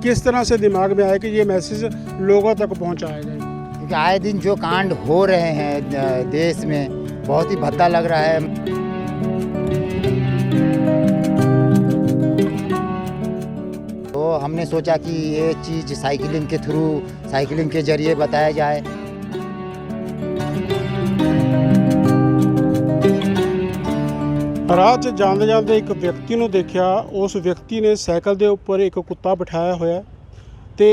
किस तरह से दिमाग में आया कि ये मैसेज लोगों तक पहुंचाया जाए? क्योंकि आए दिन जो कांड हो रहे हैं देश में, बहुत ही भद्दा लग रहा है। तो हमने सोचा कि ये चीज़ साइकिलिंग के जरिए बताया जाए। ਰਾਹ 'ਚ ਜਾਂਦੇ ਜਾਂਦੇ ਇੱਕ ਵਿਅਕਤੀ ਨੂੰ ਦੇਖਿਆ। ਉਸ ਵਿਅਕਤੀ ਨੇ ਸਾਈਕਲ ਦੇ ਉੱਪਰ ਇੱਕ ਕੁੱਤਾ ਬਿਠਾਇਆ ਹੋਇਆ ਤੇ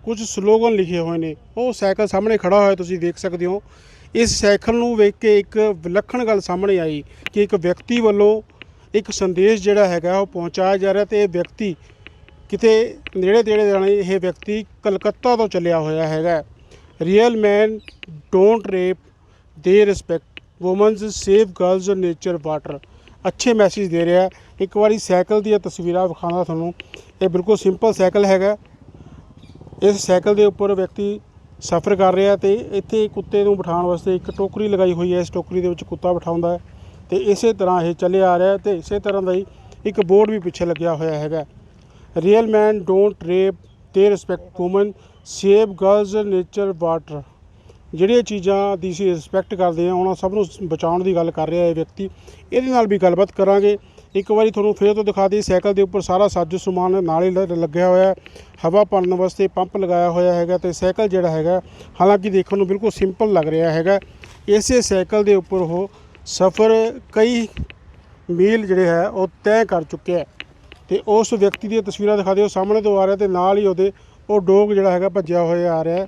ਕੁਝ ਸਲੋਗਨ ਲਿਖੇ ਹੋਏ ਨੇ। ਉਹ ਸਾਈਕਲ ਸਾਹਮਣੇ ਖੜਾ ਹੋਇਆ, ਤੁਸੀਂ ਦੇਖ ਸਕਦੇ ਹੋ। ਇਸ ਸਾਈਕਲ ਨੂੰ ਵੇਖ ਕੇ ਇੱਕ ਵਿਲੱਖਣ ਗੱਲ ਸਾਹਮਣੇ ਆਈ ਕਿ ਇੱਕ ਵਿਅਕਤੀ ਵੱਲੋਂ ਇੱਕ ਸੰਦੇਸ਼ ਜਿਹੜਾ ਹੈਗਾ ਉਹ ਪਹੁੰਚਾਇਆ ਜਾ ਰਿਹਾ ਤੇ ਇਹ ਵਿਅਕਤੀ ਕਿਤੇ ਨੇੜੇ ਤੇੜੇ ਦਾ ਨਹੀਂ, ਇਹ ਵਿਅਕਤੀ ਕਲਕੱਤਾ ਤੋਂ ਚੱਲਿਆ ਹੋਇਆ ਹੈਗਾ। ਰੀਅਲ ਮੈਨ ਡੋਂਟ ਰੇਪ, ਦੇ respect women's, save girls, nature water. अच्छे मैसेज दे रहा है। एक बारी साइकिल दी तस्वीर विखाना थानू। ये बिल्कुल सिंपल साइकिल हैगा। इस साइकिल के उपर व्यक्ति सफ़र कर रहा है तो इत्थे कुत्ते नूं बिठाउण वास्ते एक टोकरी लगाई हुई है। इस टोकरी दे विच कुत्ता बिठाउंदा है तो इस तरह ये चले आ रहा है। तो इस तरह का ही एक बोर्ड भी पिछे लग्या होया हैगा। Real man don't rape, they respect woman, save girls, nature water. ਜਿਹੜੀਆਂ ਚੀਜ਼ਾਂ ਦੀ ਅਸੀਂ ਰਿਸਪੈਕਟ ਕਰਦੇ ਹਾਂ ਉਹਨਾਂ ਸਭ ਨੂੰ ਬਚਾਉਣ ਦੀ ਗੱਲ ਕਰ ਰਿਹਾ ਇਹ ਵਿਅਕਤੀ। ਇਹਦੇ ਨਾਲ ਵੀ ਗੱਲਬਾਤ ਕਰਾਂਗੇ। ਇੱਕ ਵਾਰੀ ਤੁਹਾਨੂੰ ਫਿਰ ਤੋਂ ਦਿਖਾ ਦਈਏ, ਸਾਈਕਲ ਦੇ ਉੱਪਰ ਸਾਰਾ ਸਾਜੋ ਸਮਾਨ ਨਾਲ ਹੀ ਲੱਗਿਆ ਹੋਇਆ। ਹਵਾ ਭਰਨ ਵਾਸਤੇ ਪੰਪ ਲਗਾਇਆ ਹੋਇਆ ਹੈਗਾ ਤੇ ਸਾਈਕਲ ਜਿਹੜਾ ਹੈਗਾ ਹਾਲਾਂਕਿ ਦੇਖਣ ਨੂੰ ਬਿਲਕੁਲ ਸਿੰਪਲ ਲੱਗ ਰਿਹਾ ਹੈਗਾ। ਇਸੇ ਸਾਈਕਲ ਦੇ ਉੱਪਰ ਉਹ ਸਫ਼ਰ ਕਈ ਮੀਲ ਜਿਹੜੇ ਹੈ ਉਹ ਤੈਅ ਕਰ ਚੁੱਕਿਆ ਤੇ ਉਸ ਵਿਅਕਤੀ ਦੀਆਂ ਤਸਵੀਰਾਂ ਦਿਖਾ ਦਿਓ। ਸਾਹਮਣੇ ਤੋਂ ਆ ਰਿਹਾ ਤੇ ਨਾਲ ਹੀ ਉਹਦੇ ਉਹ ਡੋਗ ਜਿਹੜਾ ਹੈਗਾ ਭੱਜਿਆ ਹੋਇਆ ਆ ਰਿਹਾ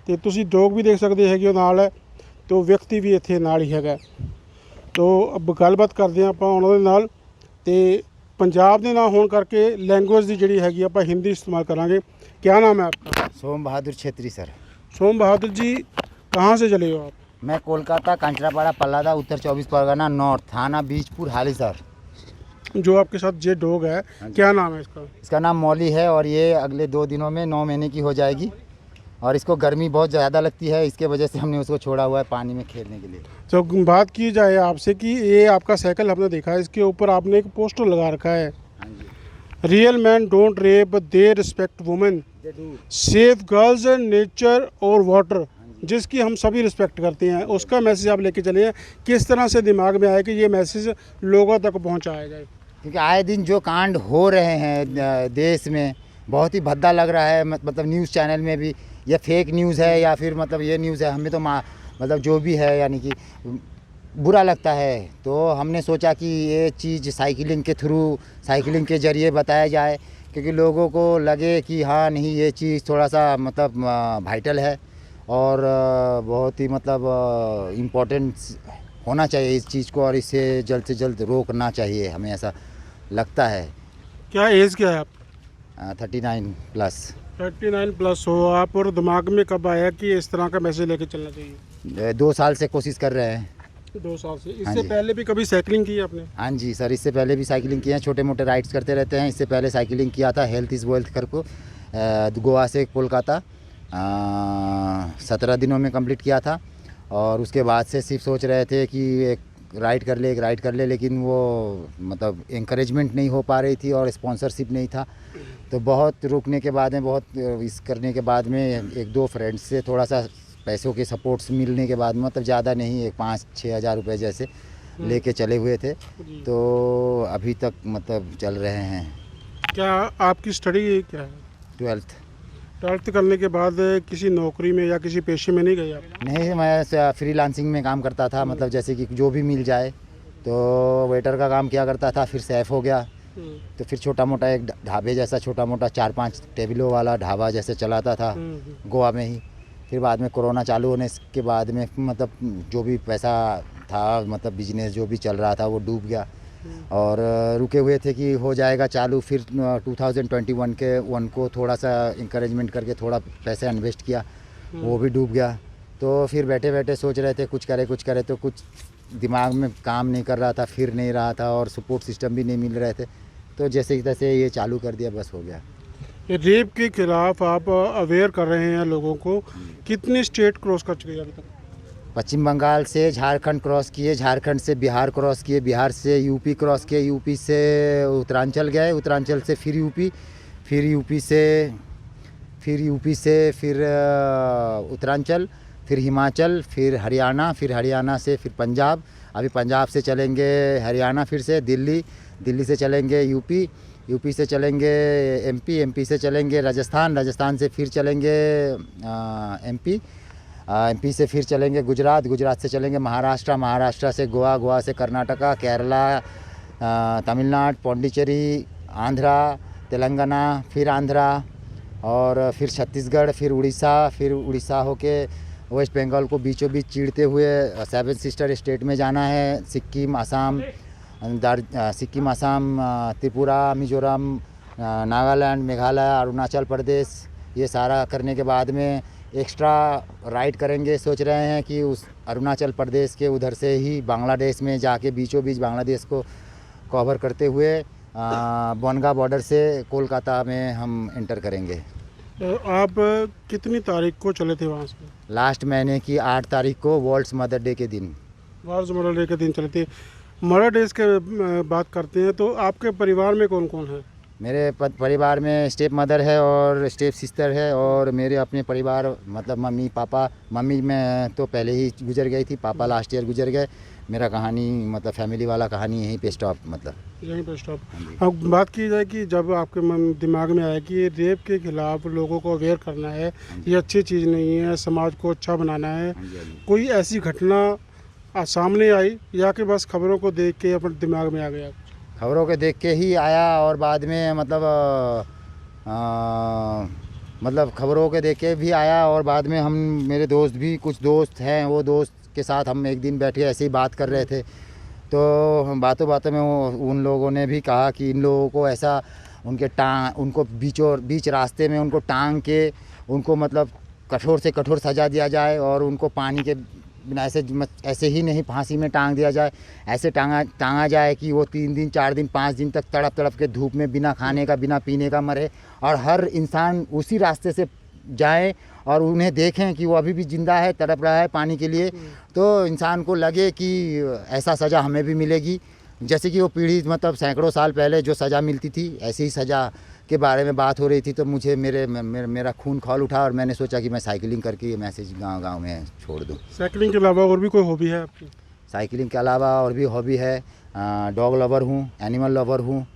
ਤੇ ਤੁਸੀਂ ਡੋਗ ਵੀ ਦੇਖ ਸਕਦੇ ਹੈਗੇ ਉਹ ਨਾਲ ਹੈ ਤੇ ਉਹ ਵਿਅਕਤੀ ਵੀ ਇੱਥੇ ਨਾਲ ਹੀ ਹੈਗਾ। ਤੋ ਅਬ ਗੱਲਬਾਤ ਕਰਦੇ ਹਾਂ ਆਪਾਂ ਉਹਨਾਂ ਦੇ ਨਾਲ ਤੇ ਪੰਜਾਬ ਦੇ ਨਾਂ ਹੋਣ ਕਰਕੇ ਲੈਂਗੁਏਜ ਦੀ ਜਿਹੜੀ ਹੈਗੀ ਆਪਾਂ ਹਿੰਦੀ इस्तेमाल करांगे। क्या नाम है आपका? सोम बहादुर छेत्री सर। सोम बहादुर जी, कहाँ से चले हो आप? मैं कोलकाता कांचरापाड़ा पल्लादा उत्तर 24 परगना नॉर्थ थाना बीजपुर हाली सर। जो आपके साथ ये डॉग है क्या नाम है इसका? इसका नाम मौली है और ये अगले 2 दिनों में 9 महीने की हो जाएगी और इसको गर्मी बहुत ज़्यादा लगती है। इसके वजह से हमने उसको छोड़ा हुआ है पानी में खेलने के लिए। तो बात की जाए आपसे कि ये आपका साइकिल हमने देखा है, इसके ऊपर आपने एक पोस्टर लगा रखा है, real man don't rape, they respect women, save girls, nature और वाटर, जिसकी हम सभी रिस्पेक्ट करते हैं। उसका मैसेज आप लेके चले हैं। किस तरह से दिमाग में आया कि ये मैसेज लोगों तक पहुँचाया जाए? क्योंकि आए दिन जो कांड हो रहे हैं देश में, बहुत ही भद्दा लग रहा है। मतलब न्यूज़ चैनल में भी या फेक न्यूज़ है या फिर मतलब ये न्यूज़ है, हमें तो मतलब जो भी है यानी कि बुरा लगता है। तो हमने सोचा कि ये चीज़ साइकिलिंग के ज़रिए बताया जाए क्योंकि लोगों को लगे कि हाँ नहीं ये चीज़ थोड़ा सा मतलब वाइटल है और बहुत ही मतलब इम्पोर्टेंट होना चाहिए इस चीज़ को और इसे जल्द से जल्द रोकना चाहिए, हमें ऐसा लगता है। क्या एज क्या है आप? 39 प्लस। 39 प्लस हो आप, और दिमाग में कब आया कि इस तरह का मैसेज लेके चलना चाहिए? 2 साल से कोशिश कर रहे हैं। 2 साल से? हाँ इससे जी। पहले भी कभी साइकिलिंग की आपने? हाँ जी सर, इससे पहले भी साइकिलिंग किया है, छोटे मोटे राइड्स करते रहते हैं। इससे पहले साइकिलिंग किया था हेल्थ इज़ वेल्थ कर को गोवा से कोलकाता 17 दिनों में कंप्लीट किया था। और उसके बाद से सिर्फ सोच रहे थे कि एक राइड कर ले, लेकिन वो मतलब इंकरेजमेंट नहीं हो पा रही थी और स्पॉन्सरशिप नहीं था। तो बहुत रुकने के बाद में, बहुत इस करने के बाद में 1-2 फ्रेंड्स से थोड़ा सा पैसों के सपोर्ट्स मिलने के बाद में, मतलब ज़्यादा नहीं, 5-6 हज़ार रुपये जैसे लेके चले हुए थे। तो अभी तक मतलब चल रहे हैं। क्या आपकी स्टडी क्या है? 12th करने के बाद किसी नौकरी में या किसी पेशे में नहीं गए आप? नहीं, मैं फ्रीलांसिंग में काम करता था। मतलब जैसे कि जो भी मिल जाए तो वेटर का काम किया करता था, फिर सेफ हो गया तो फिर छोटा मोटा एक ढाबे जैसा छोटा मोटा 4-5 टेबलों वाला ढाबा जैसे चलाता था गोवा में ही। फिर बाद में कोरोना चालू होने के बाद में मतलब जो भी पैसा था, मतलब बिजनेस जो भी चल रहा था वो डूब गया और रुके हुए थे कि हो जाएगा चालू। फिर 2021 को थोड़ा सा इंकरेजमेंट करके थोड़ा पैसा इन्वेस्ट किया, वो भी डूब गया। तो फिर बैठे बैठे सोच रहे थे कुछ करे तो कुछ दिमाग में काम नहीं कर रहा था, फिर नहीं रहा था और सपोर्ट सिस्टम भी नहीं मिल रहे थे। तो जैसे तैसे ये चालू कर दिया, बस हो गया। ये रेप के खिलाफ आप अवेयर कर रहे हैं लोगों को। कितने स्टेट क्रॉस कर चुके हैं अभी तक? पश्चिम बंगाल से झारखंड क्रॉस किए, झारखंड से बिहार क्रॉस किए, बिहार से यूपी क्रॉस किए, यूपी से उत्तरांचल गए, उत्तरांचल से फिर यूपी से फिर यूपी से फिर उत्तरांचल, फिर हिमाचल, फिर हरियाणा से फिर पंजाब, अभी पंजाब से चलेंगे हरियाणा, फिर से दिल्ली से चलेंगे यूपी से चलेंगे एमपी से चलेंगे राजस्थान से फिर चलेंगे एमपी से फिर चलेंगे गुजरात से चलेंगे महाराष्ट्र से गोवा से कर्नाटका, केरला, तमिलनाडु, पौंडीचेरी, आंध्रा, तेलंगाना, फिर आंध्रा और फिर छत्तीसगढ़, फिर उड़ीसा होके वेस्ट बंगाल को बीचों बीच चीरते हुए 7 सिस्टर स्टेट में जाना है। सिक्किम, आसाम, त्रिपुरा, मिजोरम, नागालैंड, मेघालय, अरुणाचल प्रदेश, ये सारा करने के बाद में एक्स्ट्रा राइड करेंगे। सोच रहे हैं कि उस अरुणाचल प्रदेश के उधर से ही बांग्लादेश में जाके बीचों बीच बांग्लादेश को कवर करते हुए बोनगा बॉर्डर से कोलकाता में हम एंटर करेंगे। तो आप कितनी तारीख को चले थे वहाँ से? लास्ट महीने की 8 तारीख को वर्ल्ड्स मदर डे के दिन। वर्ल्ड मदर डे के दिन चले थे। मदर डेज के बात करते हैं तो आपके परिवार में कौन कौन है? मेरे परिवार में स्टेप मदर है और स्टेप सिस्टर है, और मेरे अपने परिवार मतलब मम्मी पापा। मम्मी में तो पहले ही गुजर गई थी, पापा लास्ट ईयर गुजर गए। मेरा कहानी मतलब फैमिली वाला कहानी यहीं पे स्टॉप, मतलब यहीं पे स्टॉप। अब बात की जाए कि जब आपके मन दिमाग में आया कि रेप के खिलाफ लोगों को अवेयर करना है, ये अच्छी चीज़ नहीं है, समाज को अच्छा बनाना है, कोई ऐसी घटना सामने आई या कि बस खबरों को देख के अपने दिमाग में आ गया? खबरों के देख के ही आया, और बाद में मतलब खबरों के देख के भी आया, और बाद में हम मेरे दोस्त भी कुछ दोस्त हैं, वो दोस्त के साथ हम एक दिन बैठ के ऐसे ही बात कर रहे थे। तो हम बातों में उन लोगों ने भी कहा कि इन लोगों को ऐसा उनको बीच रास्ते में उनको टांग के उनको मतलब कठोर से कठोर सज़ा दिया जाए, और उनको पानी के बिना ऐसे ही नहीं फांसी में टांग दिया जाए, ऐसे टांगा जाए कि वो 3 दिन 4 दिन 5 दिन तक तड़प के धूप में बिना खाने का बिना पीने का मरे, और हर इंसान उसी रास्ते से जाए और उन्हें देखें कि वो अभी भी ज़िंदा है, तड़प रहा है पानी के लिए। तो इंसान को लगे कि ऐसा सज़ा हमें भी मिलेगी, जैसे कि वो पीढ़ी मतलब सैकड़ों साल पहले जो सज़ा मिलती थी, ऐसी ही सज़ा के बारे में बात हो रही थी। तो मुझे मेरा खून खौल उठा, और मैंने सोचा कि मैं साइकिलिंग करके ये मैसेज गांव में छोड़ दूं। साइकिलिंग के अलावा और भी कोई हॉबी है आपकी? साइकिलिंग के अलावा और भी हॉबी है, डॉग लवर हूँ, एनिमल लवर हूँ।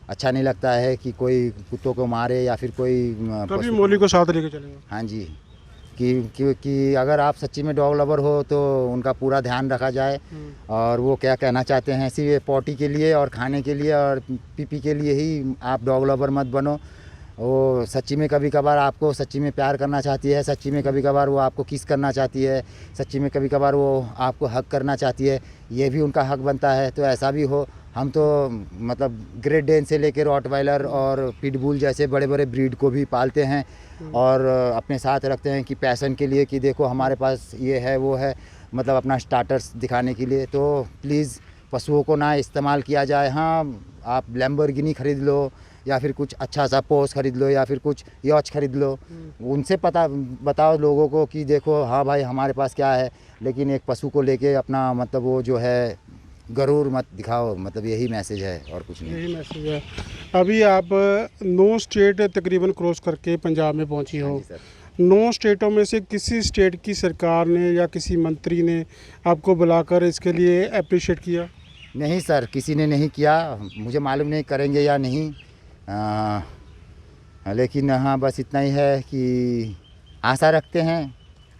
अच्छा नहीं लगता है कि कोई कुत्तों को मारे या फिर कोई कभी मौली को साथ लेके चलेंगे? हाँ जी, कि अगर आप सच्ची में डॉग लवर हो तो उनका पूरा ध्यान रखा जाए, और वो क्या कहना चाहते हैं सिर्फ पॉटी के लिए और खाने के लिए और पीपी के लिए ही आप डॉग लवर मत बनो। वो सच्ची में कभी कभार आपको सच्ची में प्यार करना चाहती है, सच्ची में कभी कभार वो आपको किस करना चाहती है, सच्ची में कभी कभार वो आपको हक करना चाहती है, ये भी उनका हक बनता है। तो ऐसा भी हो। हम तो मतलब ग्रेट डेन से लेकर रॉटवाइलर और पिटबुल जैसे बड़े बड़े ब्रीड को भी पालते हैं, और अपने साथ रखते हैं कि पैशन के लिए, कि देखो हमारे पास ये है वो है, मतलब अपना स्टार्टर्स दिखाने के लिए। तो प्लीज़ पशुओं को ना इस्तेमाल किया जाए। हाँ, आप लैम्बोर्गिनी खरीद लो या फिर कुछ अच्छा सा पोर्श खरीद लो या फिर कुछ यॉच खरीद लो, उनसे बताओ लोगों को कि देखो हाँ भाई हमारे पास क्या है, लेकिन एक पशु को लेके अपना मतलब वो जो है गरूर मत दिखाओ। मतलब यही मैसेज है और कुछ नहीं। यही मैसेज है। अभी आप 9 स्टेट तकरीबन क्रॉस करके पंजाब में पहुंची हो। 9 स्टेटों में से किसी स्टेट की सरकार ने या किसी मंत्री ने आपको बुलाकर इसके लिए अप्रिशिएट किया? नहीं सर, किसी ने नहीं किया। मुझे मालूम नहीं करेंगे या नहीं, लेकिन हाँ बस इतना ही है कि आशा रखते हैं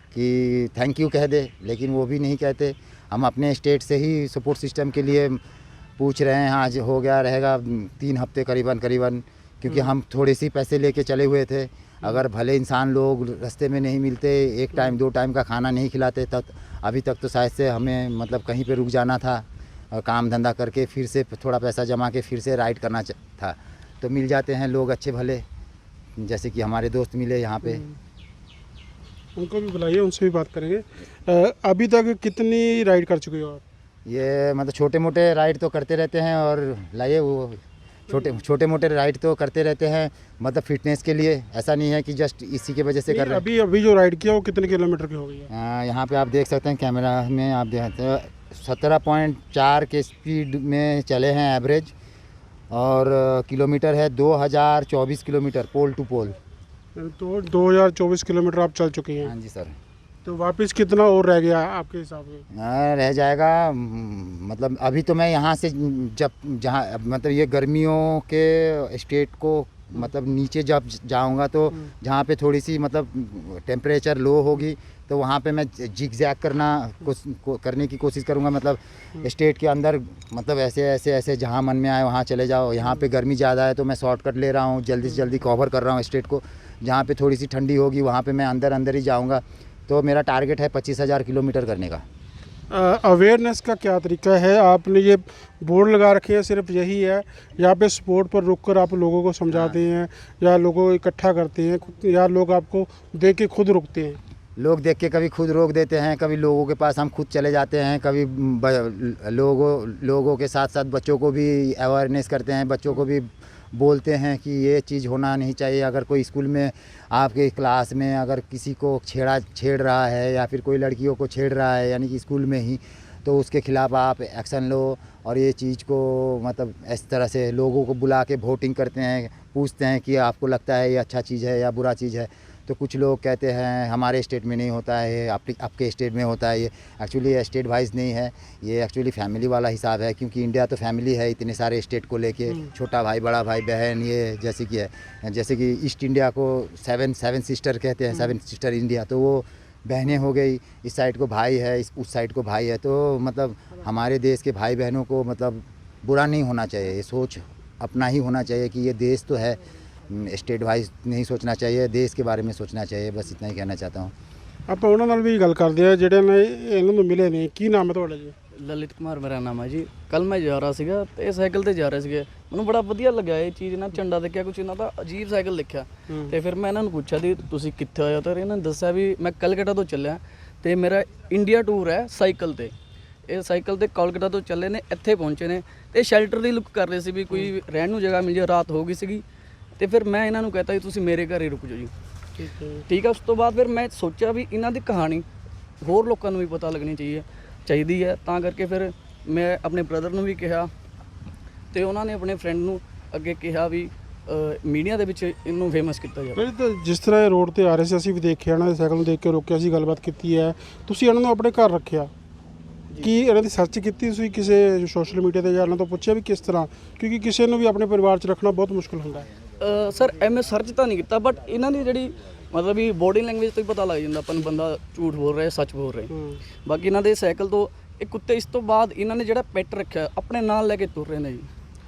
कि थैंक यू कह दे, लेकिन वो भी नहीं कहते। हम अपने स्टेट से ही सपोर्ट सिस्टम के लिए पूछ रहे हैं। आज हो गया रहेगा 3 हफ्ते करीबन, क्योंकि हम थोड़े से पैसे लेके चले हुए थे। अगर भले इंसान लोग रास्ते में नहीं मिलते, 1 टाइम 2 टाइम का खाना नहीं खिलाते, तब अभी तक तो शायद से हमें मतलब कहीं पे रुक जाना था और काम धंधा करके फिर से थोड़ा पैसा जमा के फिर से राइड करना था। तो मिल जाते हैं लोग अच्छे भले, जैसे कि हमारे दोस्त मिले यहाँ पे। उनको भी बुलाइए, उनसे भी बात करेंगे। अभी तक कितनी राइड कर चुके हो आप? ये मतलब छोटे मोटे राइड तो करते रहते हैं, और लाइए वो छोटे मोटे राइड तो करते रहते हैं, मतलब फिटनेस के लिए। ऐसा नहीं है कि जस्ट इसी की वजह से कर रहे हैं। अभी जो राइड किया वो कितने किलोमीटर की हो गई है? यहाँ पे आप देख सकते हैं कैमरा में, आप देखते हैं 17.4 के स्पीड में चले हैं एवरेज, और किलोमीटर है 2024 किलोमीटर पोल टू पोल। तो 2024 किलोमीटर आप चल चुके हैं, हाँ जी सर। तो वापस कितना और रह गया आपके हिसाब से? रह जाएगा मतलब अभी तो मैं यहाँ से जब जहाँ मतलब ये गर्मियों के स्टेट को मतलब नीचे जब जाऊँगा तो जहाँ पे थोड़ी सी मतलब टेम्परेचर लो होगी तो वहाँ पे मैं जिग जैग करने की कोशिश करूँगा। मतलब स्टेट के अंदर मतलब ऐसे ऐसे ऐसे जहाँ मन में आए वहाँ चले जाओ। यहाँ पे गर्मी ज़्यादा है तो मैं शॉर्टकट ले रहा हूँ, जल्दी से जल्दी कवर कर रहा हूँ स्टेट को। जहाँ पे थोड़ी सी ठंडी होगी वहाँ पे मैं अंदर अंदर ही जाऊँगा। तो मेरा टारगेट है 25,000 किलोमीटर करने का। अवेयरनेस का क्या तरीका है? आपने ये बोर्ड लगा रखे हैं, सिर्फ यही है? यहाँ पे स्पॉट पर रुककर आप लोगों को समझाते हैं या लोगों को इकट्ठा करते हैं या लोग आपको देख के खुद रुकते हैं? लोग देख के कभी खुद रोक देते हैं, कभी लोगों के पास हम खुद चले जाते हैं, कभी लोगों के साथ साथ बच्चों को भी अवेयरनेस करते हैं, बच्चों को भी बोलते हैं कि ये चीज़ होना नहीं चाहिए। अगर कोई स्कूल में आपके क्लास में अगर किसी को छेड़ रहा है या फिर कोई लड़कियों को छेड़ रहा है यानी कि स्कूल में ही, तो उसके ख़िलाफ़ आप एक्शन लो। और ये चीज़ को मतलब इस तरह से लोगों को बुला के वोटिंग करते हैं, पूछते हैं कि आपको लगता है ये अच्छा चीज़ है या बुरा चीज़ है। तो कुछ लोग कहते हैं हमारे स्टेट में नहीं होता है, आपके स्टेट में होता है। ये एक्चुअली स्टेट वाइज नहीं है, ये एक्चुअली फैमिली वाला हिसाब है, क्योंकि इंडिया तो फैमिली है इतने सारे स्टेट को लेके। छोटा भाई, बड़ा भाई, बहन, ये जैसे कि ईस्ट इंडिया को सेवन सिस्टर कहते हैं, 7 सिस्टर इंडिया। तो वो बहनें हो गई, इस साइड को भाई है, उस साइड को भाई है। तो मतलब हमारे देश के भाई बहनों को मतलब बुरा नहीं होना चाहिए, ये सोच अपना ही होना चाहिए कि ये देश तो है, स्टेट वाइज नहीं सोचना चाहिए, देश के बारे में सोचना चाहिए। बस इतना ही कहना चाहता हूँ। ਆਪਾਂ ਉਹਨਾਂ ਨਾਲ ਵੀ ਗੱਲ ਕਰਦੇ ਆ ਜਿਹੜੇ ਨੇ ਇਹਨਾਂ ਨੂੰ ਮਿਲੇ ਨੇ। ਕੀ ਨਾਮ ਹੈ ਤੁਹਾਡਾ ਜੀ? ललित कुमार मेरा नाम है जी। कल मैं जा रहा ਸੀਗਾ ਤੇ ਸਾਈਕਲ ਤੇ ਜਾ ਰਹੇ ਸੀਗੇ, ਮੈਨੂੰ ਬੜਾ ਵਧੀਆ ਲੱਗਿਆ ਇਹ ਚੀਜ਼ ਨਾ। ਝੰਡਾ ਦੇਖਿਆ, ਕੁਛ ਇਹਨਾਂ ਦਾ ਅਜੀਬ ਸਾਈਕਲ ਦੇਖਿਆ ਤੇ ਫਿਰ ਮੈਂ ਇਹਨਾਂ ਨੂੰ ਪੁੱਛਿਆ ਦੀ ਤੁਸੀਂ ਕਿੱਥੇ ਆਏ ਹੋ? ਤਾਂ ਇਹਨਾਂ ਨੇ ਦੱਸਿਆ ਵੀ ਮੈਂ ਕਲਕੱਤਾ ਤੋਂ ਚੱਲਿਆ ਤੇ ਮੇਰਾ ਇੰਡੀਆ ਟੂਰ ਹੈ ਸਾਈਕਲ ਤੇ। ਇਹ ਸਾਈਕਲ ਤੇ ਕੋਲਕਾਤਾ ਤੋਂ ਚੱਲੇ ਨੇ, ਇੱਥੇ ਪਹੁੰਚੇ ਨੇ ਤੇ ਸ਼ੈਲਟਰ ਦੀ ਲੁੱਕ ਕਰ ਰਹੇ ਸੀ ਵੀ ਕੋਈ ਰਹਿਣ ਨੂੰ ਜਗ੍ਹਾ ਮਿਲ ਜੇ। ਰਾਤ ਹੋ ਗਈ ਸੀਗੀ ਤੇ ਫਿਰ ਮੈਂ ਇਹਨਾਂ ਨੂੰ ਕਹਤਾ ਵੀ ਤੁਸੀਂ ਮੇਰੇ ਘਰ ਹੀ ਰੁਕ ਜਾਓ ਜੀ। ਠੀਕ ਹੈ। ਉਸ ਤੋਂ ਬਾਅਦ ਫਿਰ ਮੈਂ ਸੋਚਿਆ ਵੀ ਇਹਨਾਂ ਦੀ ਕਹਾਣੀ ਹੋਰ ਲੋਕਾਂ ਨੂੰ ਵੀ ਪਤਾ ਲੱਗਣੀ ਚਾਹੀਦੀ ਹੈ। ਤਾਂ ਕਰਕੇ ਫਿਰ ਮੈਂ ਆਪਣੇ ਬ੍ਰਦਰ ਨੂੰ ਵੀ ਕਿਹਾ ਤੇ ਉਹਨਾਂ ਨੇ ਆਪਣੇ ਫਰੈਂਡ ਨੂੰ ਅੱਗੇ ਕਿਹਾ ਵੀ ਮੀਡੀਆ ਦੇ ਵਿੱਚ ਇਹਨੂੰ ਫੇਮਸ ਕੀਤਾ ਜਾਵੇ। ਫਿਰ ਤਾਂ ਜਿਸ ਤਰ੍ਹਾਂ ਇਹ ਰੋਡ ਤੇ ਆ ਰਹੇ ਸੀ, ਅਸੀਂ ਵੀ ਦੇਖਿਆ ਇਹਨਾਂ ਦੇ ਸਾਈਕਲ ਨੂੰ ਦੇਖ ਕੇ ਰੋਕਿਆ ਸੀ, ਗੱਲਬਾਤ ਕੀਤੀ ਹੈ। ਤੁਸੀਂ ਇਹਨਾਂ ਨੂੰ ਆਪਣੇ ਘਰ ਰੱਖਿਆ, ਕੀ ਇਹਨਾਂ ਦੀ ਸਰਚ ਕੀਤੀ ਤੁਸੀਂ ਕਿਸੇ ਸੋਸ਼ਲ ਮੀਡੀਆ ਤੇ ਜਾਂ ਇਹਨਾਂ ਤੋਂ ਪੁੱਛਿਆ ਵੀ ਕਿਸ ਤਰ੍ਹਾਂ? ਕਿਉਂਕਿ ਕਿਸੇ ਨੂੰ ਵੀ ਆਪਣੇ ਪਰਿਵਾਰ 'ਚ ਰੱਖਣਾ ਬਹੁਤ ਮੁਸ਼ਕਲ ਹੁੰਦਾ ਹੈ। ਸਰ ਐਵੇਂ ਸਰਚ ਤਾਂ ਨਹੀਂ ਕੀਤਾ, ਬਟ ਇਹਨਾਂ ਦੀ ਜਿਹੜੀ ਮਤਲਬ ਵੀ ਬੋਡੀ ਲੈਂਗੁਏਜ ਤੋਂ ਹੀ ਪਤਾ ਲੱਗ ਜਾਂਦਾ ਆਪਾਂ ਨੂੰ ਬੰਦਾ ਝੂਠ ਬੋਲ ਰਿਹਾ ਸੱਚ ਬੋਲ ਰਿਹਾ। ਬਾਕੀ ਇਹਨਾਂ ਦੇ ਸਾਈਕਲ ਤੋਂ ਇਹ ਕੁੱਤੇ, ਇਸ ਤੋਂ ਬਾਅਦ ਇਹਨਾਂ ਨੇ ਜਿਹੜਾ ਪੈਟ ਰੱਖਿਆ ਆਪਣੇ ਨਾਲ ਲੈ ਕੇ ਤੁਰ ਰਹੇ ਨੇ ਜੀ।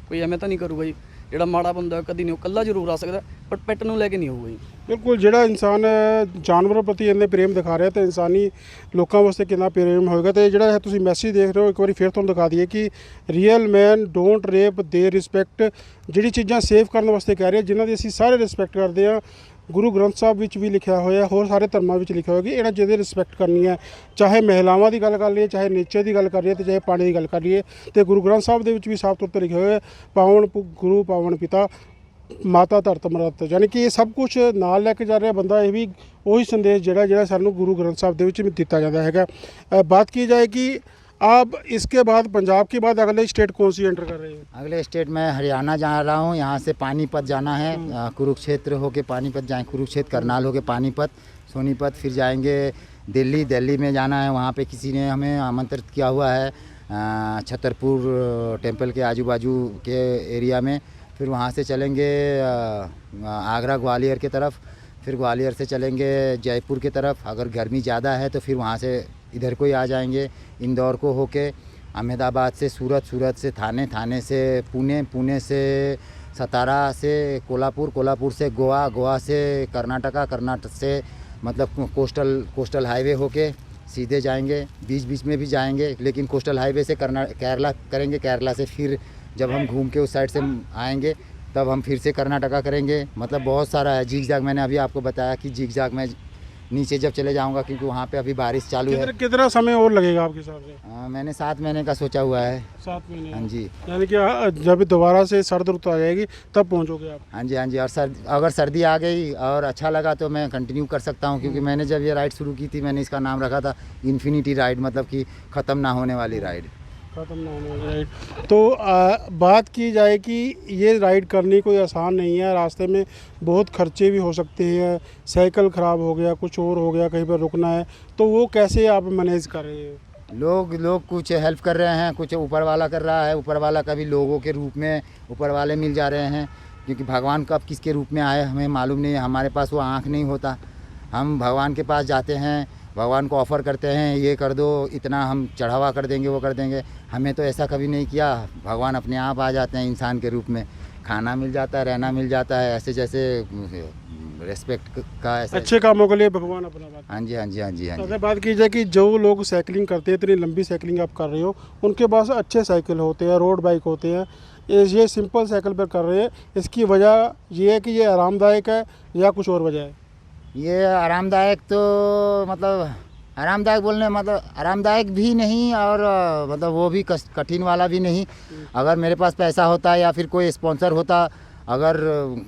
ਕੋਈ ਐਵੇਂ ਤਾਂ ਨਹੀਂ ਕਰੂਗਾ ਜੀ, ਜਿਹੜਾ ਮਾੜਾ ਬੰਦਾ ਕਦੀ ਨਹੀਂ, ਉਹ ਇਕੱਲਾ ਜ਼ਰੂਰ ਆ ਸਕਦਾ ਬਟ ਪੈਟ ਨੂੰ ਲੈ ਕੇ ਨਹੀਂ ਹੋਊਗਾ ਜੀ। ਬਿਲਕੁਲ, ਜਿਹੜਾ ਇਨਸਾਨ ਜਾਨਵਰਾਂ ਪ੍ਰਤੀ ਇੰਨੇ ਪ੍ਰੇਮ ਦਿਖਾ ਰਿਹਾ ਤੇ ਇਨਸਾਨੀ ਲੋਕਾਂ ਵਾਸਤੇ ਕਿੰਨਾ ਪ੍ਰੇਮ ਹੋਏਗਾ। ਤੇ ਜਿਹੜਾ ਤੁਸੀਂ ਮੈਸੇਜ ਦੇਖ ਰਹੇ ਹੋ, ਇੱਕ ਵਾਰੀ ਫਿਰ ਤੁਹਾਨੂੰ ਦਿਖਾ ਦਈਏ ਕਿ ਰੀਅਲ ਮੈਨ ਡੋਂਟ ਰੇਪ ਦੇ ਰਿਸਪੈਕਟ। ਜਿਹੜੀ ਚੀਜ਼ਾਂ ਸੇਵ ਕਰਨ ਵਾਸਤੇ ਕਹਿ ਰਹੇ, ਜਿਨ੍ਹਾਂ ਦੀ ਅਸੀਂ ਸਾਰੇ ਰਿਸਪੈਕਟ ਕਰਦੇ ਹਾਂ। ਗੁਰੂ ਗ੍ਰੰਥ ਸਾਹਿਬ ਵਿੱਚ ਵੀ ਲਿਖਿਆ ਹੋਇਆ, ਹੋਰ ਸਾਰੇ ਧਰਮਾਂ ਵਿੱਚ ਲਿਖਿਆ ਹੋਇਆ ਕਿ ਇਹਨਾਂ ਜਿਹਦੇ ਰਿਸਪੈਕਟ ਕਰਨੀ ਹੈ। ਚਾਹੇ ਮਹਿਲਾਵਾਂ ਦੀ ਗੱਲ ਕਰ ਲਈਏ, ਚਾਹੇ ਨੇਚਰ ਦੀ ਗੱਲ ਕਰ ਲਈਏ, ਤੇ ਚਾਹੇ ਪਾਣੀ ਦੀ ਗੱਲ ਕਰ ਲਈਏ। ਤੇ ਗੁਰੂ ਗ੍ਰੰਥ ਸਾਹਿਬ ਦੇ ਵਿੱਚ ਵੀ ਸਾਫ਼ ਤੌਰ 'ਤੇ ਲਿਖਿਆ ਹੋਇਆ ਪਾਵਨ ਗੁਰੂ ਪਾਵਨ ਪਿਤਾ ਮਾਤਾ ਧਰਤ ਮਰਤ। ਯਾਨੀ ਕਿ ਇਹ ਸਭ ਕੁਝ ਨਾਲ ਲੈ ਕੇ ਜਾ ਰਿਹਾ ਬੰਦਾ। ਇਹ ਵੀ ਉਹੀ ਸੰਦੇਸ਼ ਜਿਹੜਾ ਸਾਨੂੰ ਗੁਰੂ ਗ੍ਰੰਥ ਸਾਹਿਬ ਦੇ ਵਿੱਚ ਦਿੱਤਾ ਜਾਂਦਾ ਹੈਗਾ। बात की जाए कि आप इसके बाद पंजाब के बाद अगले स्टेट कौन सी एंटर कर रहे हैं? अगले स्टेट में हरियाणा जा रहा हूँ, यहाँ से पानीपत जाना है। कुरुक्षेत्र होके पानीपत जाएँ, कुरुक्षेत्र करनाल होके पानीपत, सोनीपत, फिर जाएंगे दिल्ली में जाना है। वहाँ पे किसी ने हमें आमंत्रित किया हुआ है छतरपुर टेम्पल के आजू बाजू के एरिया में। फिर वहाँ से चलेंगे आगरा ग्वालियर की तरफ, फिर ग्वालियर से चलेंगे जयपुर की तरफ। अगर गर्मी ज़्यादा है तो फिर वहाँ से इधर को ही आ जाएंगे, इंदौर को होके अहमदाबाद से सूरत से थाने से पुणे से सतारा से कोल्हापुर से गोवा से कर्नाटक से मतलब कोस्टल हाईवे होके सीधे जाएंगे। बीच में भी जाएंगे, लेकिन कोस्टल हाईवे से केरला करेंगे। केरला से फिर जब हम घूम के उस साइड से आएंगे तब हम फिर से कर्नाटका करेंगे। मतलब बहुत सारा है। जिग जाग मैंने अभी आपको बताया कि जिग जाग में नीचे जब चले जाऊंगा, क्योंकि वहाँ पे अभी बारिश चालू है। कितना समय और लगेगा आपके हिसाब से? मैंने 7 महीने का सोचा हुआ है। 7 महीने? हाँ जी। यानी कि जब दोबारा से सर्द रुत आ जाएगी तब पहुँचोगे आप? हाँ जी। और अगर सर्दी आ गई और अच्छा लगा तो मैं कंटिन्यू कर सकता हूँ, क्योंकि मैंने जब ये राइड शुरू की थी मैंने इसका नाम रखा था इन्फिनिटी राइड, मतलब कि ख़त्म ना होने वाली राइड। खत्म ना होने राइट। तो बात की जाए कि ये राइड करनी कोई आसान नहीं है, रास्ते में बहुत खर्चे भी हो सकते हैं, साइकिल ख़राब हो गया, कुछ और हो गया, कहीं पर रुकना है, तो वो कैसे आप मैनेज कर रहे हैं? लोग कुछ हेल्प कर रहे हैं, कुछ ऊपर वाला कर रहा है। ऊपर वाला कभी लोगों के रूप में ऊपर वाले मिल जा रहे हैं, क्योंकि भगवान कब किसके रूप में आए हमें मालूम नहीं है। हमारे पास वो आँख नहीं होता। हम भगवान के पास जाते हैं, भगवान को ऑफ़र करते हैं, ये कर दो, इतना हम चढ़ावा कर देंगे, वो कर देंगे। हमें तो ऐसा कभी नहीं किया। भगवान अपने आप आ जाते हैं इंसान के रूप में, खाना मिल जाता है, रहना मिल जाता है, ऐसे जैसे रेस्पेक्ट का ऐसे। अच्छे कामों के लिए भगवान अपना बात। हाँ जी, हाँ जी, हाँ जी, हाँ जी। अगर बात की जाए कि जो लोग साइकिलिंग करते हैं, इतनी लंबी साइकिलिंग आप कर रहे हो, उनके पास अच्छे साइकिल होते हैं, रोड बाइक होते हैं, ये सिंपल साइकिल पर कर रहे हैं, इसकी वजह ये है कि ये आरामदायक है या कुछ और वजह है? ये आरामदायक तो मतलब आरामदायक बोलने मतलब आरामदायक भी नहीं, और मतलब वो भी कठिन वाला भी नहीं। अगर मेरे पास पैसा होता या फिर कोई स्पॉन्सर होता, अगर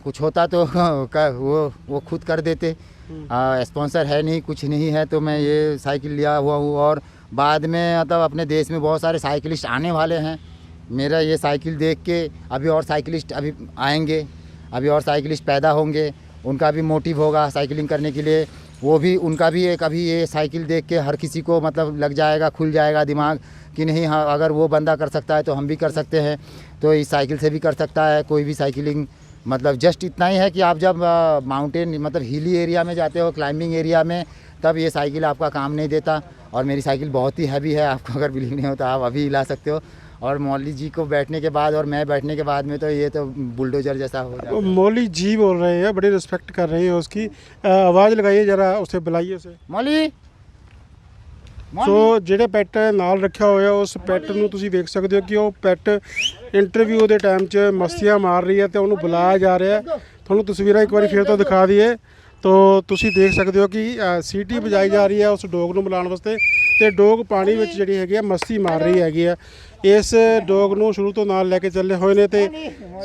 कुछ होता तो वो खुद कर देते। स्पॉन्सर है नहीं, कुछ नहीं है, तो मैं ये साइकिल लिया हुआ हूँ। और बाद में मतलब अपने देश में बहुत सारे साइकिलिस्ट आने वाले हैं। मेरा ये साइकिल देख के अभी और साइकिलिस्ट अभी आएंगे, अभी और साइकिलिस्ट पैदा होंगे, उनका भी मोटिव होगा साइकिलिंग करने के लिए। वो भी उनका भी एक अभी ये साइकिल देख के हर किसी को मतलब लग जाएगा, खुल जाएगा दिमाग कि नहीं, हाँ अगर वो बंदा कर सकता है तो हम भी कर सकते हैं। तो इस साइकिल से भी कर सकता है कोई भी साइकिलिंग। मतलब जस्ट इतना ही है कि आप जब माउंटेन मतलब हिली एरिया में जाते हो, क्लाइंबिंग एरिया में, तब ये साइकिल आपका काम नहीं देता। और मेरी साइकिल बहुत ही हैवी है, आपको अगर बिलीव नहीं होता आप अभी हिला सकते हो। और मौली जी को बैठने के बाद और मैं बैठने के बाद में तो ये तो बुलडोजर जैसा हो जाता है। मौली जी बोल रहे हैं, बड़ी रिस्पेक्ट कर रहे हैं उसकी। आवाज़ लगाइए जरा, उसे बुलाइए उसे। मौली ਸੋ ਜਿਹੜੇ ਪੈਟ ਨਾਲ ਰੱਖਿਆ ਹੋਇਆ ਉਸ ਪੈਟ ਨੂੰ ਤੁਸੀਂ ਵੇਖ ਸਕਦੇ ਹੋ ਕਿ ਉਹ ਪੈਟ ਇੰਟਰਵਿਊ ਦੇ ਟਾਈਮ 'ਚ ਮਸਤੀਆਂ ਮਾਰ ਰਹੀ ਹੈ ਤੇ ਉਹਨੂੰ ਬੁਲਾਇਆ ਜਾ ਰਿਹਾ ਹੈ। ਤੁਹਾਨੂੰ ਤਸਵੀਰਾਂ ਇੱਕ ਵਾਰੀ ਫਿਰ ਤੋਂ ਦਿਖਾ ਦਈਏ तो ਤੁਸੀਂ ਦੇਖ ਸਕਦੇ ਹੋ ਕਿ ਸੀਟੀ ਵਜਾਈ ਜਾ ਰਹੀ ਹੈ ਉਸ ਡੋਗ ਨੂੰ ਬੁਲਾਉਣ ਵਾਸਤੇ ਤੇ ਡੋਗ ਪਾਣੀ ਵਿੱਚ ਜਿਹੜੀ ਹੈਗੀ ਆ ਮਸਤੀ ਮਾਰ ਰਹੀ ਹੈਗੀ ਆ। इस डॉग ਨੂੰ शुरू तो नाल लेके चले हुए ने थे।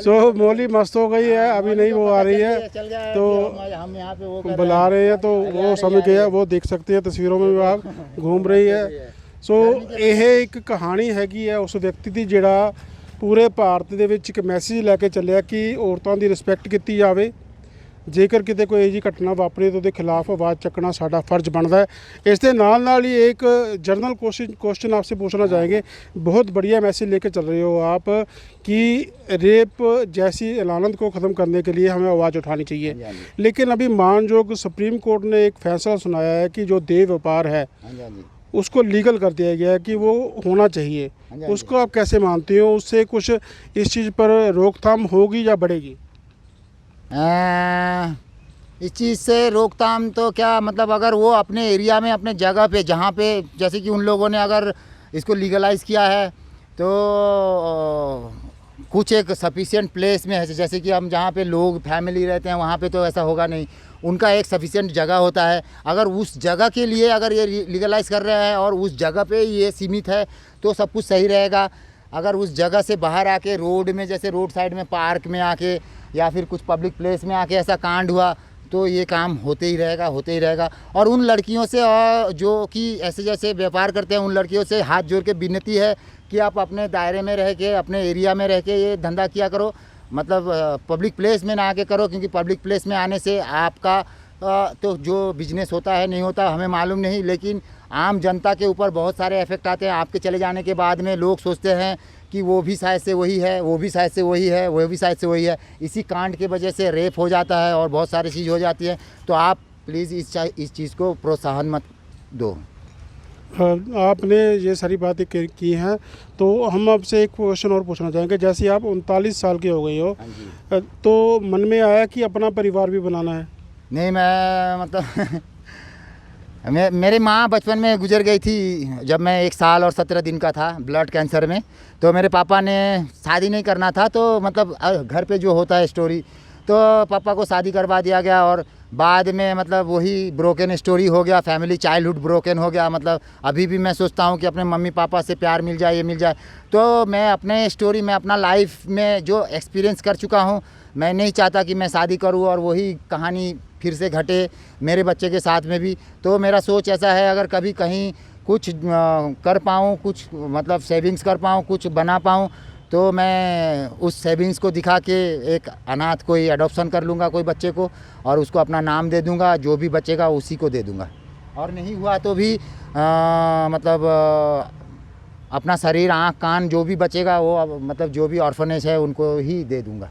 सो मौली मस्त हो गई है, अभी नहीं वो आ रही है तो हम यहाँ पे वो बुला रहे हैं तो वो समझ गया, वो देख सकते हैं तस्वीरों में भी आप घूम रही है। सो ਇਹ ਇੱਕ ਕਹਾਣੀ ਹੈਗੀ ਹੈ ਉਸ ਵਿਅਕਤੀ ਦੀ ਜਿਹੜਾ ਪੂਰੇ ਭਾਰਤ ਦੇ ਵਿੱਚ ਇੱਕ ਮੈਸੇਜ ਲੈ ਕੇ ਚੱਲਿਆ ਕਿ ਔਰਤਾਂ ਦੀ ਰਿਸਪੈਕਟ ਕੀਤੀ ਜਾਵੇ। ਜੇਕਰ ਕਿਤੇ ਕੋਈ ਇਹੋ ਜਿਹੀ ਘਟਨਾ ਵਾਪਰੇ ਤਾਂ ਉਹਦੇ ਖਿਲਾਫ ਆਵਾਜ਼ ਚੱਕਣਾ ਸਾਡਾ ਫਰਜ਼ ਬਣਦਾ है। इस ਨਾਲ ही एक जनरल क्वेश्चन आपसे पूछना चाहेंगे। बहुत बढ़िया मैसेज लेके चल रहे हो आप कि रेप जैसी लानत को ख़त्म करने के लिए हमें आवाज़ उठानी चाहिए, लेकिन अभी मानयोग सुप्रीम कोर्ट ने एक फैसला सुनाया है कि जो देह व्यापार है उसको लीगल कर दिया गया है कि वो होना चाहिए। उसको आप कैसे मानते हो? उससे कुछ इस चीज़ पर रोकथाम होगी या बढ़ेगी? इस चीज़ से रोकथाम तो क्या मतलब अगर वो अपने एरिया में अपने जगह पे जहाँ पे जैसे कि उन लोगों ने अगर इसको लीगलाइज़ किया है तो कुछ एक सफिशिएंट प्लेस में है, जैसे कि हम जहाँ पे लोग फैमिली रहते हैं वहाँ पे तो ऐसा होगा नहीं। उनका एक सफिशिएंट जगह होता है। अगर उस जगह के लिए अगर ये लीगलाइज़ कर रहे हैं और उस जगह पे ये सीमित है तो सब कुछ सही रहेगा। अगर उस जगह से बाहर आके रोड में जैसे रोड साइड में पार्क में आके या फिर कुछ पब्लिक प्लेस में आके ऐसा कांड हुआ तो ये काम होते ही रहेगा। और उन लड़कियों से जो कि ऐसे जैसे व्यापार करते हैं उन लड़कियों से हाथ जोड़ के विनती है कि आप अपने दायरे में रह के अपने एरिया में रह के ये धंधा किया करो। मतलब पब्लिक प्लेस में ना आके करो, क्योंकि पब्लिक प्लेस में आने से आपका तो जो बिजनेस होता है नहीं होता हमें मालूम नहीं, लेकिन आम जनता के ऊपर बहुत सारे इफेक्ट आते हैं। आपके चले जाने के बाद में लोग सोचते हैं कि वो भी शायद से वही है, वो भी शायद से वही है, वो भी शायद से वही है। इसी कांड के वजह से रेप हो जाता है और बहुत सारी चीज़ हो जाती है। तो आप प्लीज़ इस चीज़ को प्रोत्साहन मत दो। आपने ये सारी बातें की हैं तो हम आपसे एक क्वेश्चन और पूछना चाहेंगे। जैसे आप 39 साल के हो गए हो तो मन में आया कि अपना परिवार भी बनाना है? नहीं, मैं मतलब मेरी माँ बचपन में गुजर गई थी जब मैं 1 साल और 17 दिन का था ब्लड कैंसर में। तो मेरे पापा ने शादी नहीं करना था, तो मतलब घर पे जो होता है स्टोरी, तो पापा को शादी करवा दिया गया और बाद में मतलब वही ब्रोकन स्टोरी हो गया, फैमिली चाइल्डहुड ब्रोकन हो गया। मतलब अभी भी मैं सोचता हूँ कि अपने मम्मी पापा से प्यार मिल जाए, ये मिल जाए। तो मैं अपने स्टोरी में अपना लाइफ में जो एक्सपीरियंस कर चुका हूँ, मैं नहीं चाहता कि मैं शादी करूँ और वही कहानी फिर से घटे मेरे बच्चे के साथ में भी। तो मेरा सोच ऐसा है, अगर कभी कहीं कुछ कर पाऊँ, कुछ मतलब सेविंग्स कर पाऊँ, कुछ बना पाऊँ, तो मैं उस सेविंग्स को दिखा के एक अनाथ कोई अडॉप्शन कर लूँगा कोई बच्चे को, और उसको अपना नाम दे दूँगा, जो भी बचेगा उसी को दे दूँगा। और नहीं हुआ तो भी मतलब अपना शरीर, आँख, कान जो भी बचेगा वो मतलब जो भी ऑर्फनेज है उनको ही दे दूँगा।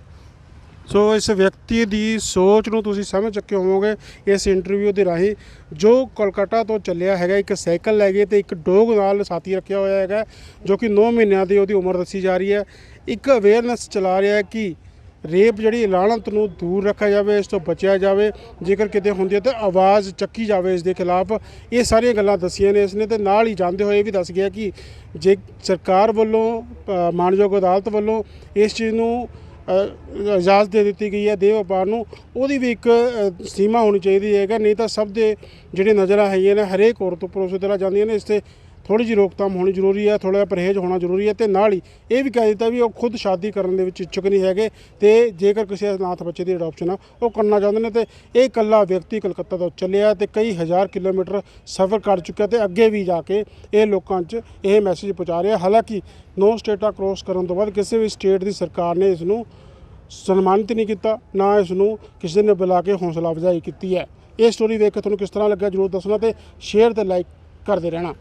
ਸੋ ਇਸ ਵਿਅਕਤੀ ਦੀ ਸੋਚ ਨੂੰ ਤੁਸੀਂ ਸਮਝ ਚੁੱਕੇ ਹੋਵੋਗੇ ਇਸ ਇੰਟਰਵਿਊ ਦੇ ਰਾਹੀਂ, ਜੋ ਕੋਲਕਾਤਾ ਤੋਂ ਚੱਲਿਆ ਹੈਗਾ, ਇੱਕ ਸਾਈਕਲ ਲੈ ਕੇ ਤੇ ਇੱਕ ਡੋਗ ਨਾਲ ਸਾਥੀ ਰੱਖਿਆ ਹੋਇਆ ਹੈਗਾ, ਜੋ ਕਿ 9 ਮਹੀਨਿਆਂ ਦੀ ਉਹਦੀ ਉਮਰ ਦੱਸੀ ਜਾ ਰਹੀ ਹੈ। ਇੱਕ ਅਵੇਅਰਨੈਸ ਚਲਾ ਰਿਹਾ ਹੈ ਕਿ ਰੇਪ ਜਿਹੜੀ ਲਾਹਨਤ ਨੂੰ ਦੂਰ ਰੱਖਿਆ ਜਾਵੇ, ਇਸ ਤੋਂ ਬਚਿਆ ਜਾਵੇ, ਜੇਕਰ ਕਿਤੇ ਹੁੰਦੀ ਹੈ ਤਾਂ ਆਵਾਜ਼ ਚੱਕੀ ਜਾਵੇ ਇਸ ਦੇ ਖਿਲਾਫ। ਇਹ ਸਾਰੀਆਂ ਗੱਲਾਂ ਦੱਸੀਆਂ ਨੇ ਇਸਨੇ, ਤੇ ਨਾਲ ਹੀ ਜਾਂਦੇ ਹੋਏ ਵੀ ਦੱਸ ਗਿਆ ਕਿ ਜੇ ਸਰਕਾਰ ਵੱਲੋਂ ਮਾਣਯੋਗ ਅਦਾਲਤ ਵੱਲੋਂ ਇਸ ਚੀਜ਼ ਨੂੰ ਇਜਾਜ਼ਤ ਦੇ ਦਿੱਤੀ ਗਈ ਹੈ ਦੇਹ ਵਪਾਰ ਨੂੰ, ਉਹਦੀ ਵੀ ਇੱਕ ਸੀਮਾ ਹੋਣੀ ਚਾਹੀਦੀ ਹੈਗਾ, ਨਹੀਂ ਤਾਂ ਸਭ ਦੇ ਜਿਹੜੇ ਨਜ਼ਰਾਂ ਹੈਗੀਆਂ ਨੇ ਹਰੇਕ ਔਰਤ ਉੱਪਰ ਉਸੇ ਤਰ੍ਹਾਂ ਜਾਂਦੀਆਂ ਨੇ। ਇਸ 'ਤੇ ਥੋੜ੍ਹੀ ਜਿਹੀ ਰੋਕਥਾਮ ਹੋਣੀ ਜ਼ਰੂਰੀ ਹੈ, ਥੋੜ੍ਹਾ ਜਿਹਾ ਪਰਹੇਜ਼ ਹੋਣਾ ਜ਼ਰੂਰੀ ਹੈ, ਅਤੇ ਨਾਲ ਹੀ ਇਹ ਵੀ ਕਹਿ ਦਿੱਤਾ ਵੀ ਉਹ ਖੁਦ ਸ਼ਾਦੀ ਕਰਨ ਦੇ ਵਿੱਚ ਇੱਛੁਕ ਨਹੀਂ ਹੈਗੇ, ਅਤੇ ਜੇਕਰ ਕਿਸੇ ਅਨਾਥ ਬੱਚੇ ਦੀ ਅਡੋਪਸ਼ਨ ਆ ਉਹ ਕਰਨਾ ਚਾਹੁੰਦੇ ਨੇ। ਅਤੇ ਇਹ ਇਕੱਲਾ ਵਿਅਕਤੀ ਕਲਕੱਤਾ ਤੋਂ ਚੱਲਿਆ ਅਤੇ ਕਈ ਹਜ਼ਾਰ ਕਿਲੋਮੀਟਰ ਸਫ਼ਰ ਕਰ ਚੁੱਕਿਆ, ਅਤੇ ਅੱਗੇ ਵੀ ਜਾ ਕੇ ਇਹ ਲੋਕਾਂ 'ਚ ਇਹ ਮੈਸੇਜ ਪਹੁੰਚਾ ਰਿਹਾ। ਹਾਲਾਂਕਿ 9 ਸਟੇਟਾਂ ਕ੍ਰੋਸ ਕਰਨ ਤੋਂ ਬਾਅਦ ਕਿਸੇ ਵੀ ਸਟੇਟ ਦੀ ਸਰਕਾਰ ਨੇ ਇਸ ਨੂੰ ਸਨਮਾਨਿਤ ਨਹੀਂ ਕੀਤਾ, ਨਾ ਇਸ ਨੂੰ ਕਿਸੇ ਨੇ ਬੁਲਾ ਕੇ ਹੌਸਲਾ ਅਫਜ਼ਾਈ ਕੀਤੀ ਹੈ। ਇਹ ਸਟੋਰੀ ਵੇਖ ਕੇ ਤੁਹਾਨੂੰ ਕਿਸ ਤਰ੍ਹਾਂ ਲੱਗਾ ਜ਼ਰੂਰ ਦੱਸਣਾ, ਅਤੇ ਸ਼ੇਅਰ ਅਤੇ ਲਾਈਕ ਕਰਦੇ ਰਹਿਣਾ।